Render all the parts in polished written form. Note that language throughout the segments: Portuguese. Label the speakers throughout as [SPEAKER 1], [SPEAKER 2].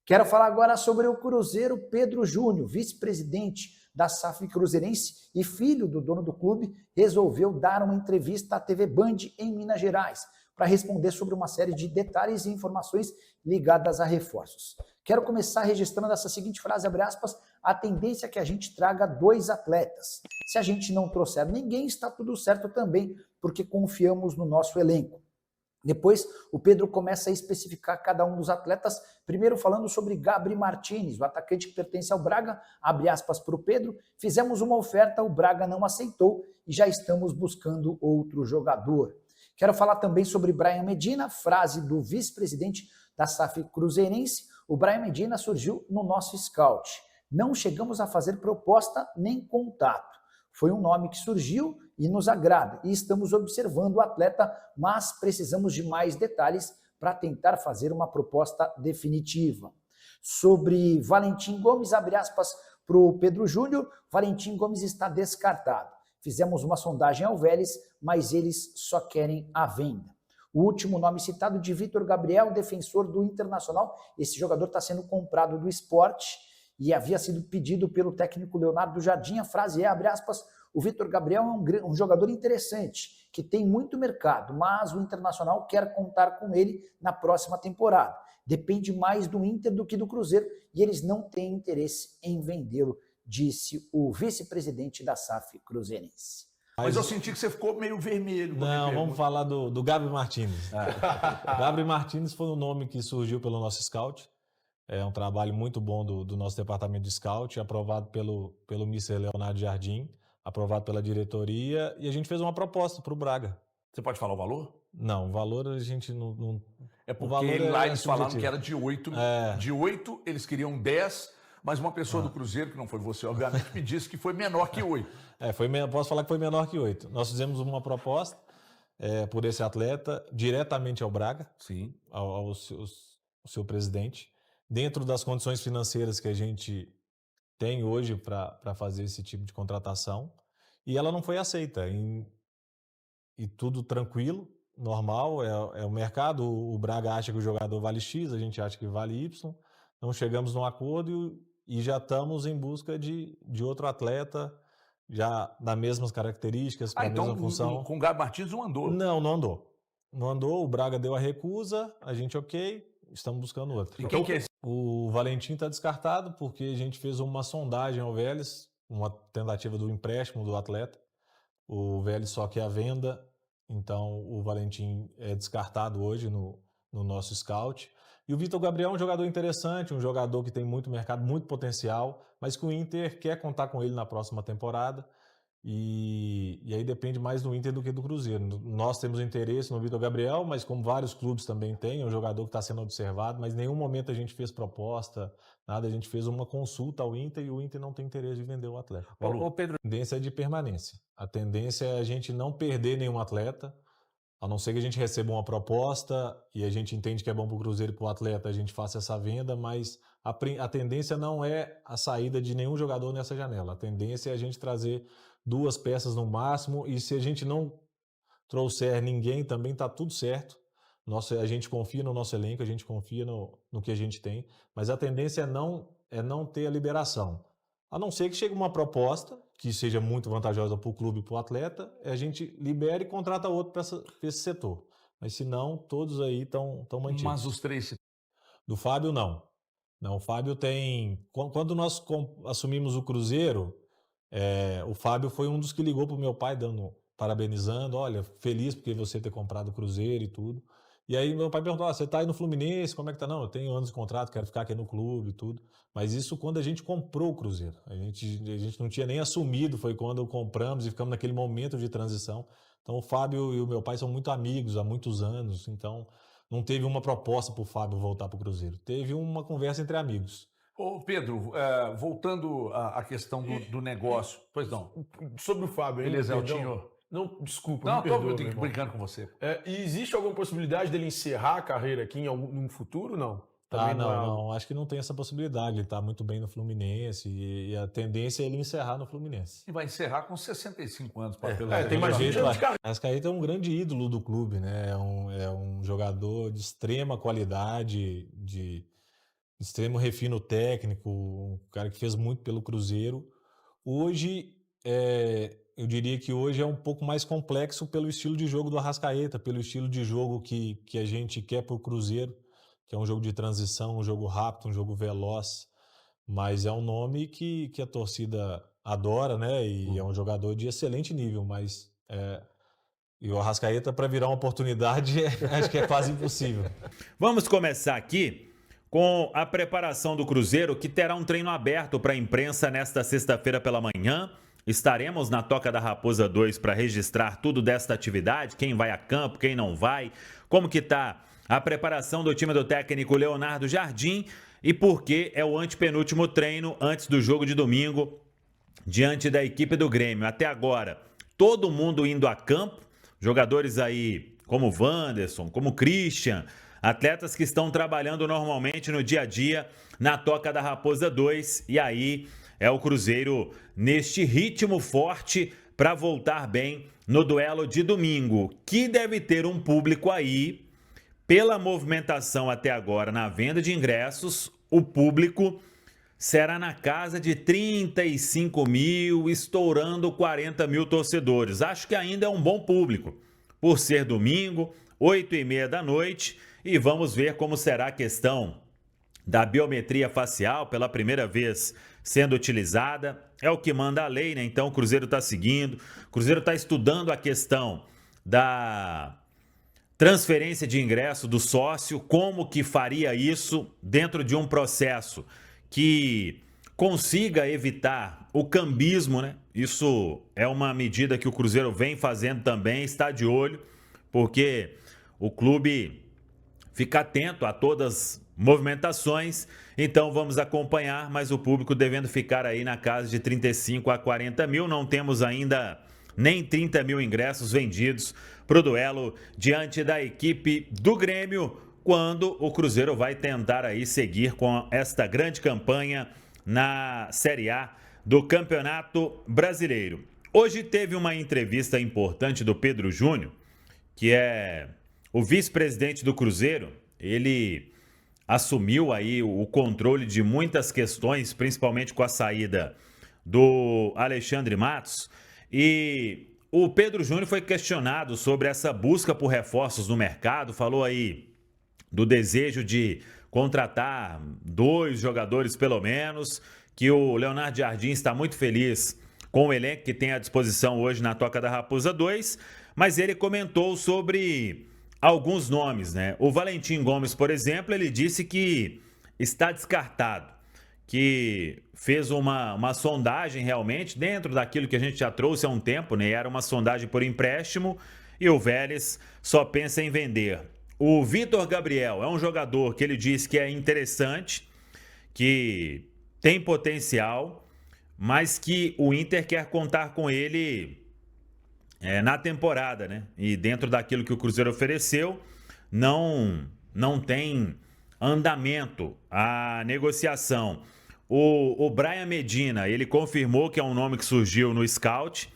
[SPEAKER 1] Quero falar agora sobre o Cruzeiro. Pedro Júnior, vice-presidente da SAF Cruzeirense e filho do dono do clube, resolveu dar uma entrevista à TV Band em Minas Gerais para responder sobre uma série de detalhes e informações ligadas a reforços. Quero começar registrando essa seguinte frase, abre aspas, a tendência é que a gente traga 2 atletas. Se a gente não trouxer ninguém, está tudo certo também, porque confiamos no nosso elenco. Depois, o Pedro começa a especificar cada um dos atletas, primeiro falando sobre Gabriel Martins, o atacante que pertence ao Braga, abre aspas para o Pedro, fizemos uma oferta, o Braga não aceitou e já estamos buscando outro jogador. Quero falar também sobre Brian Medina, frase do vice-presidente da SAF Cruzeirense, o Brian Medina surgiu no nosso scout. Não chegamos a fazer proposta nem contato. Foi um nome que surgiu e nos agrada, e estamos observando o atleta, mas precisamos de mais detalhes para tentar fazer uma proposta definitiva. Sobre Valentim Gomes, abre aspas para o Pedro Júnior, Valentim Gomes está descartado. Fizemos uma sondagem ao Vélez, mas eles só querem a venda. O último nome citado de Vitor Gabriel, defensor do Internacional, esse jogador está sendo comprado do Sport, e havia sido pedido pelo técnico Leonardo Jardim, a frase é, abre aspas, o Vitor Gabriel é um jogador interessante, que tem muito mercado, mas o Internacional quer contar com ele na próxima temporada. Depende mais do Inter do que do Cruzeiro, e eles não têm interesse em vendê-lo, disse o vice-presidente da SAF Cruzeirense.
[SPEAKER 2] Mas eu senti que você ficou meio vermelho.
[SPEAKER 3] Não, vamos falar do Gabriel Martins. Gabriel Martins foi um nome que surgiu pelo nosso scout. É um trabalho muito bom do nosso departamento de scout, aprovado pelo Mr. Leonardo Jardim, aprovado pela diretoria, e a gente fez uma proposta para o Braga.
[SPEAKER 2] Você pode falar o valor?
[SPEAKER 3] Não, o valor a gente não...
[SPEAKER 2] É porque lá eles falaram que era de 8. De 8, eles queriam 10, mas uma pessoa do Cruzeiro, que não foi você, obviamente, me disse que foi menor que 8.
[SPEAKER 3] Posso falar que foi menor que 8. Nós fizemos uma proposta por esse atleta diretamente ao Braga,
[SPEAKER 2] sim,
[SPEAKER 3] ao seu presidente, dentro das condições financeiras que a gente tem hoje para fazer esse tipo de contratação, e ela não foi aceita. E tudo tranquilo, normal, é o mercado, o Braga acha que o jogador vale X, a gente acha que vale Y, então chegamos num acordo e já estamos em busca de outro atleta, já das mesmas características, para a mesma função.
[SPEAKER 2] Com o Gabriel Martins não andou?
[SPEAKER 3] Não andou. Não andou, o Braga deu a recusa, a gente estamos buscando outro.
[SPEAKER 2] E quem que é esse?
[SPEAKER 3] O Valentim está descartado porque a gente fez uma sondagem ao Vélez, uma tentativa do empréstimo do atleta. O Vélez só quer a venda, então o Valentim é descartado hoje no nosso scout. E o Vitor Gabriel é um jogador interessante, um jogador que tem muito mercado, muito potencial, mas que o Inter quer contar com ele na próxima temporada. E aí depende mais do Inter do que do Cruzeiro. Nós temos interesse no Vitor Gabriel, mas como vários clubes também têm, é um jogador que está sendo observado, mas em nenhum momento a gente fez proposta, nada, a gente fez uma consulta ao Inter e o Inter não tem interesse de vender o atleta.
[SPEAKER 2] Ô, Pedro,
[SPEAKER 3] a tendência é de permanência. A tendência é a gente não perder nenhum atleta, a não ser que a gente receba uma proposta e a gente entende que é bom para o Cruzeiro e para o atleta, a gente faça essa venda, mas a tendência não é a saída de nenhum jogador nessa janela. A tendência é a gente trazer 2 peças no máximo, e se a gente não trouxer ninguém, também está tudo certo. A gente confia no nosso elenco, a gente confia no que a gente tem, mas a tendência é não ter a liberação. A não ser que chegue uma proposta que seja muito vantajosa para o clube e para o atleta, a gente libera e contrata outro para esse setor. Mas se não, todos aí estão mantidos.
[SPEAKER 2] Mas os 3...
[SPEAKER 3] Do Fábio, não. Não, o Fábio tem... Quando nós assumimos o Cruzeiro, o Fábio foi um dos que ligou pro meu pai, parabenizando, olha, feliz porque você ter comprado o Cruzeiro e tudo. E aí meu pai perguntou, você tá aí no Fluminense, como é que tá? Não, eu tenho anos de contrato, quero ficar aqui no clube e tudo. Mas isso quando a gente comprou o Cruzeiro. A gente não tinha nem assumido, foi quando compramos e ficamos naquele momento de transição. Então o Fábio e o meu pai são muito amigos há muitos anos, então não teve uma proposta pro Fábio voltar pro Cruzeiro. Teve uma conversa entre amigos.
[SPEAKER 2] Ô Pedro, voltando à questão do negócio, pois não.
[SPEAKER 4] Sobre o Fábio,
[SPEAKER 2] beleza,
[SPEAKER 4] Eltinho. Não, desculpa,
[SPEAKER 2] não,
[SPEAKER 4] me perdoa,
[SPEAKER 2] estou brincando com você.
[SPEAKER 4] E existe alguma possibilidade dele encerrar a carreira aqui em futuro, não?
[SPEAKER 3] Também não, acho que não tem essa possibilidade. Ele está muito bem no Fluminense e a tendência é ele encerrar no Fluminense.
[SPEAKER 2] E vai encerrar com 65 anos.
[SPEAKER 4] Tem mais gente.
[SPEAKER 3] Arrascaeta é um grande ídolo do clube, né? É um jogador de extrema qualidade, extremo refino técnico, um cara que fez muito pelo Cruzeiro. Hoje, eu diria que hoje é um pouco mais complexo pelo estilo de jogo do Arrascaeta, pelo estilo de jogo que a gente quer para o Cruzeiro, que é um jogo de transição, um jogo rápido, um jogo veloz. Mas é um nome que a torcida adora, né? E é um jogador de excelente nível, mas e o Arrascaeta, para virar uma oportunidade, acho que é quase impossível.
[SPEAKER 5] Vamos começar aqui com a preparação do Cruzeiro, que terá um treino aberto para a imprensa nesta sexta-feira pela manhã. Estaremos na Toca da Raposa 2 para registrar tudo desta atividade, quem vai a campo, quem não vai, como que está a preparação do time do técnico Leonardo Jardim e por que é o antepenúltimo treino antes do jogo de domingo diante da equipe do Grêmio. Até agora, todo mundo indo a campo, jogadores aí como Wanderson, como Christian, atletas que estão trabalhando normalmente no dia a dia na Toca da Raposa 2. E aí é o Cruzeiro neste ritmo forte para voltar bem no duelo de domingo, que deve ter um público aí, pela movimentação até agora na venda de ingressos, o público será na casa de 35 mil, estourando 40 mil torcedores. Acho que ainda é um bom público, por ser domingo, 8h30 da noite, e vamos ver como será a questão da biometria facial, pela primeira vez sendo utilizada. É o que manda a lei, né? Então o Cruzeiro está seguindo, o Cruzeiro está estudando a questão da transferência de ingresso do sócio, como que faria isso dentro de um processo que consiga evitar o cambismo, né? Isso é uma medida que o Cruzeiro vem fazendo também, está de olho, porque o clube fica atento a todas as movimentações, então vamos acompanhar, mas o público devendo ficar aí na casa de 35 a 40 mil, não temos ainda nem 30 mil ingressos vendidos para o duelo diante da equipe do Grêmio, quando o Cruzeiro vai tentar aí seguir com esta grande campanha na Série A do Campeonato Brasileiro. Hoje teve uma entrevista importante do Pedro Júnior, que é o vice-presidente do Cruzeiro. Ele assumiu aí o controle de muitas questões, principalmente com a saída do Alexandre Matos. E o Pedro Júnior foi questionado sobre essa busca por reforços no mercado, falou aí do desejo de contratar 2 jogadores pelo menos, que o Leonardo Jardim está muito feliz com o elenco que tem à disposição hoje na Toca da Raposa 2, mas ele comentou sobre alguns nomes, né? O Valentim Gomes, por exemplo, ele disse que está descartado, que fez uma sondagem realmente dentro daquilo que a gente já trouxe há um tempo, né? Era uma sondagem por empréstimo e o Vélez só pensa em vender. O Vitor Gabriel é um jogador que ele diz que é interessante, que tem potencial, mas que o Inter quer contar com ele na temporada, né? E dentro daquilo que o Cruzeiro ofereceu, não tem andamento a negociação. O Brian Medina, ele confirmou que é um nome que surgiu no scout,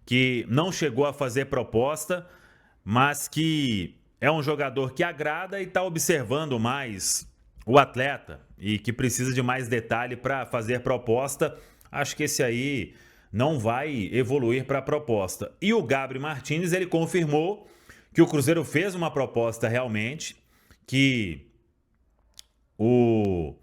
[SPEAKER 5] que não chegou a fazer proposta, mas que é um jogador que agrada e está observando mais o atleta e que precisa de mais detalhe para fazer proposta. Acho que esse aí não vai evoluir para a proposta. E o Gabriel Martins, ele confirmou que o Cruzeiro fez uma proposta realmente, que o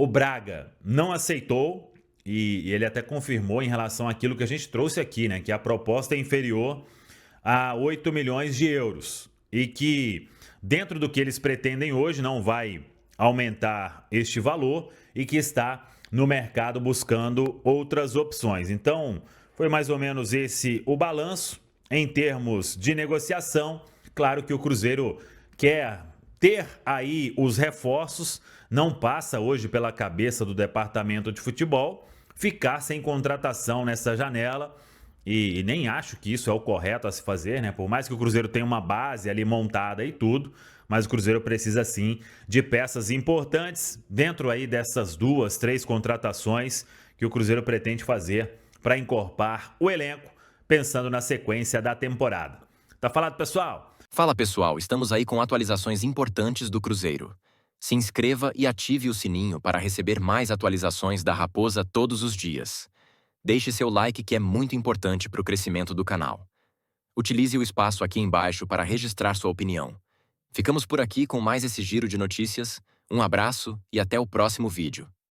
[SPEAKER 5] Braga não aceitou, e ele até confirmou em relação àquilo que a gente trouxe aqui, né, que a proposta é inferior a 8 milhões de euros e que dentro do que eles pretendem hoje não vai aumentar este valor e que está no mercado buscando outras opções. Então, foi mais ou menos esse o balanço em termos de negociação. Claro que o Cruzeiro quer ter aí os reforços, não passa hoje pela cabeça do departamento de futebol ficar sem contratação nessa janela, e nem acho que isso é o correto a se fazer, né? Por mais que o Cruzeiro tenha uma base ali montada e tudo, mas o Cruzeiro precisa sim de peças importantes dentro aí dessas 2, 3 contratações que o Cruzeiro pretende fazer para encorpar o elenco, pensando na sequência da temporada. Tá falado, pessoal?
[SPEAKER 6] Fala, pessoal, estamos aí com atualizações importantes do Cruzeiro. Se inscreva e ative o sininho para receber mais atualizações da Raposa todos os dias. Deixe seu like, que é muito importante para o crescimento do canal. Utilize o espaço aqui embaixo para registrar sua opinião. Ficamos por aqui com mais esse giro de notícias. Um abraço e até o próximo vídeo.